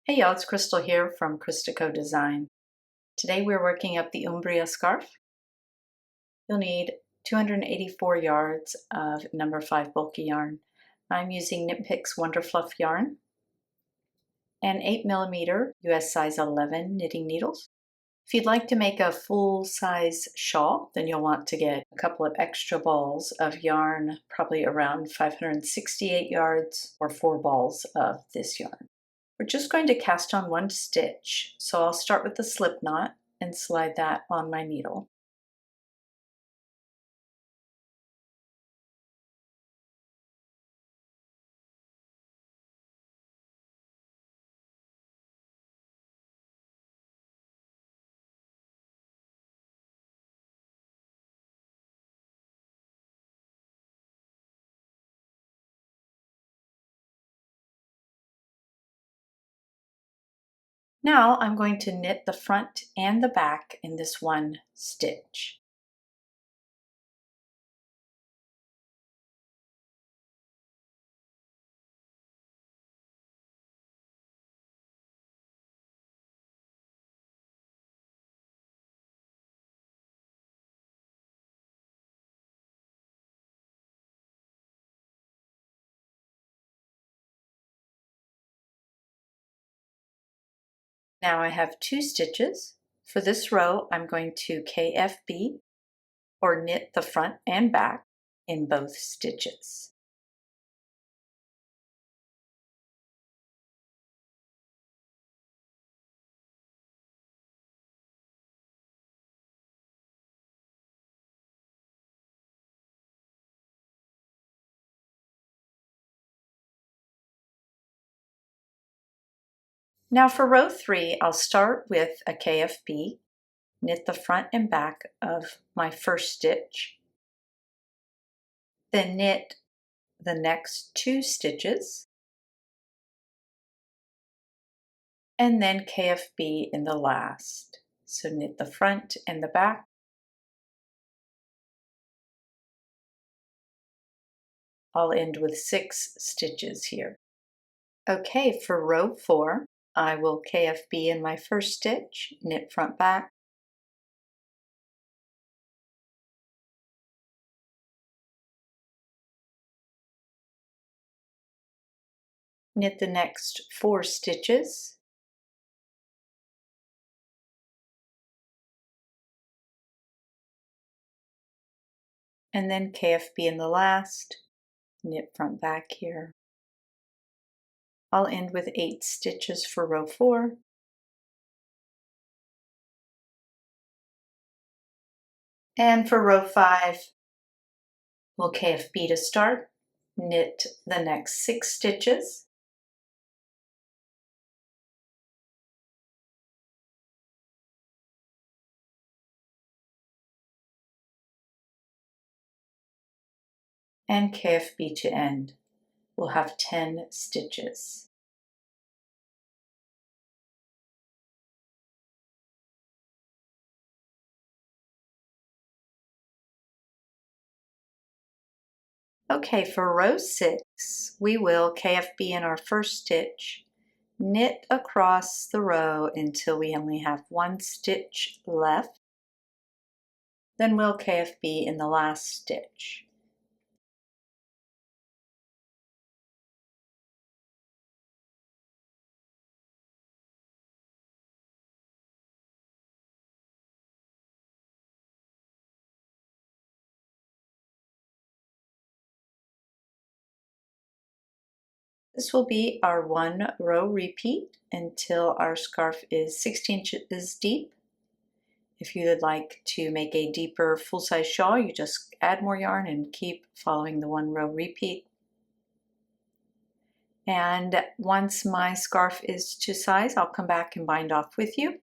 Hey y'all, it's Crystal here from Christico Design. Today we're working up the Umbria Scarf. You'll need 284 yards of number 5 bulky yarn. I'm using KnitPicks Wonderfluff yarn and 8mm US size 11 knitting needles. If you'd like to make a full-size shawl, then you'll want to get a couple of extra balls of yarn, probably around 568 yards or 4 balls of this yarn. We're just going to cast on one stitch, so I'll start with the slip knot and slide that on my needle. Now I'm going to knit the front and the back in this one stitch. Now I have 2 stitches. For this row, I'm going to KFB, or knit the front and back in both stitches. Now for row 3, I'll start with a KFB, knit the front and back of my first stitch, then knit the next 2 stitches, and then KFB in the last. So knit the front and the back. I'll end with 6 stitches here. Okay, for row 4, I will KFB in my first stitch, knit front back, knit the next 4 stitches, and then KFB in the last, knit front back here. I'll end with 8 stitches for row 4. And for row 5, we'll KFB to start, knit the next 6 stitches, and KFB to end. We'll have 10 stitches. Okay, for row 6, we will KFB in our first stitch, knit across the row until we only have 1 stitch left. Then we'll KFB in the last stitch. This will be our 1 row repeat until our scarf is 16 inches deep. If you would like to make a deeper full-size shawl, you just add more yarn and keep following the 1 row repeat. And once my scarf is to size, I'll come back and bind off with you.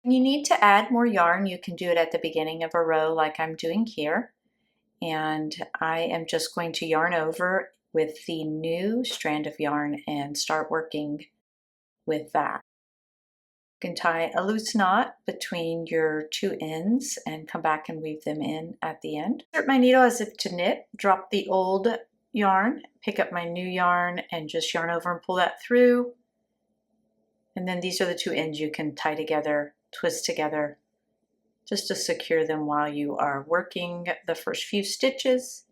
When you need to add more yarn, you can do it at the beginning of a row like I'm doing here. And I am just going to yarn over with the new strand of yarn and start working with that. You can tie a loose knot between your two ends and come back and weave them in at the end. Insert my needle as if to knit, drop the old yarn, pick up my new yarn and just yarn over and pull that through. And then these are the two ends you can tie together, twist together, just to secure them while you are working the first few stitches.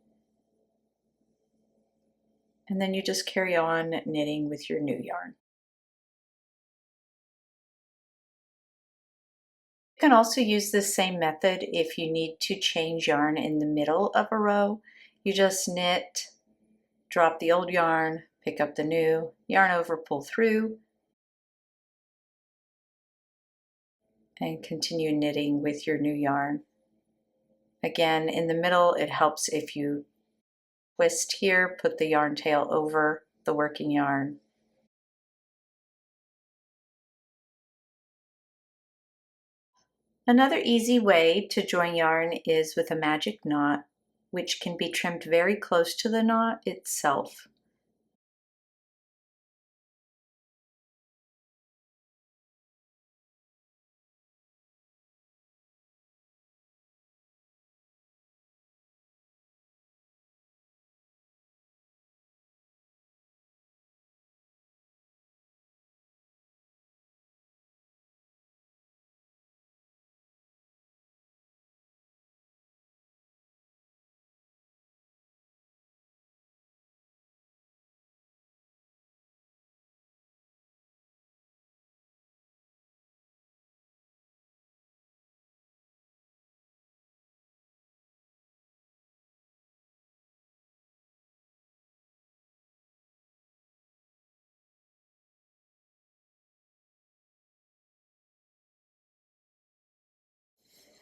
And then you just carry on knitting with your new yarn. You can also use this same method if you need to change yarn in the middle of a row. You just knit, drop the old yarn, pick up the new, yarn over, pull through, and continue knitting with your new yarn. Again, in the middle, it helps if you twist here, put the yarn tail over the working yarn. Another easy way to join yarn is with a magic knot, which can be trimmed very close to the knot itself.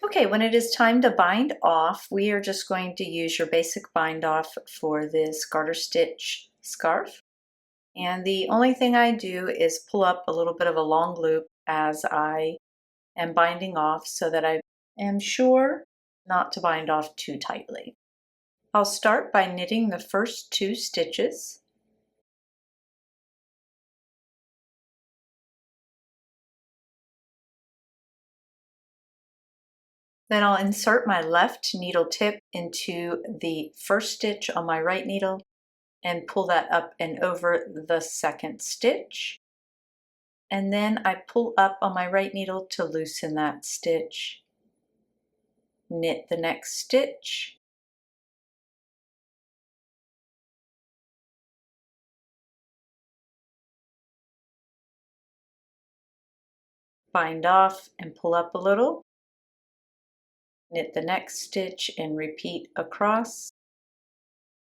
Okay, when it is time to bind off, we are just going to use your basic bind off for this garter stitch scarf. And the only thing I do is pull up a little bit of a long loop as I am binding off so that I am sure not to bind off too tightly. I'll start by knitting the first two stitches. Then I'll insert my left needle tip into the first stitch on my right needle and pull that up and over the second stitch. And then I pull up on my right needle to loosen that stitch. Knit the next stitch. Bind off and pull up a little. Knit the next stitch and repeat across,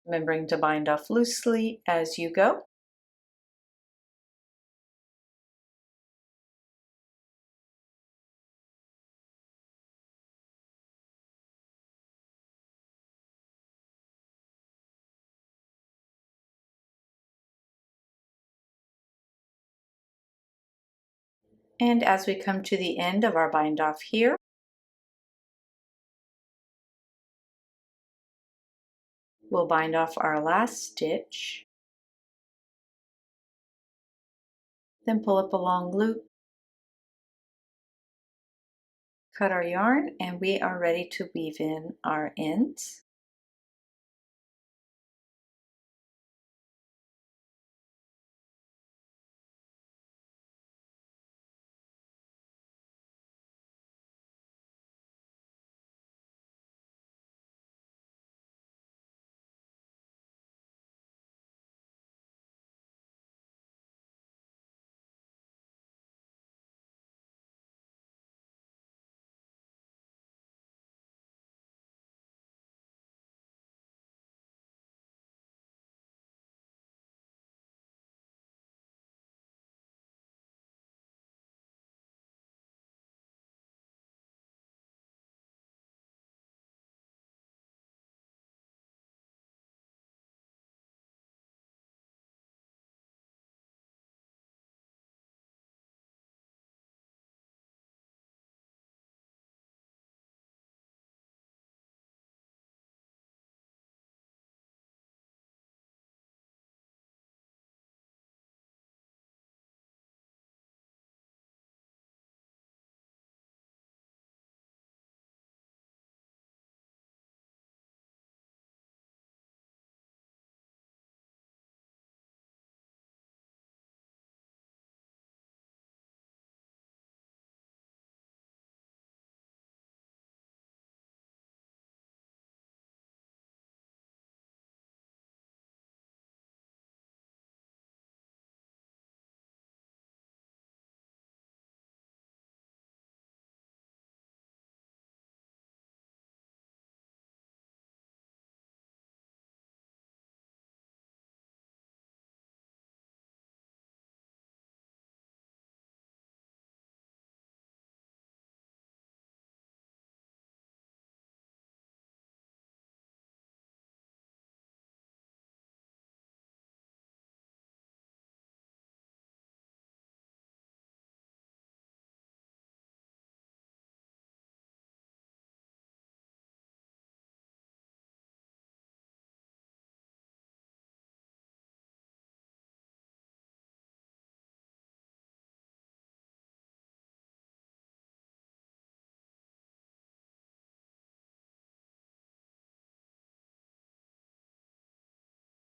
remembering to bind off loosely as you go. And as we come to the end of our bind off here, we'll bind off our last stitch, then pull up a long loop, cut our yarn, and we are ready to weave in our ends.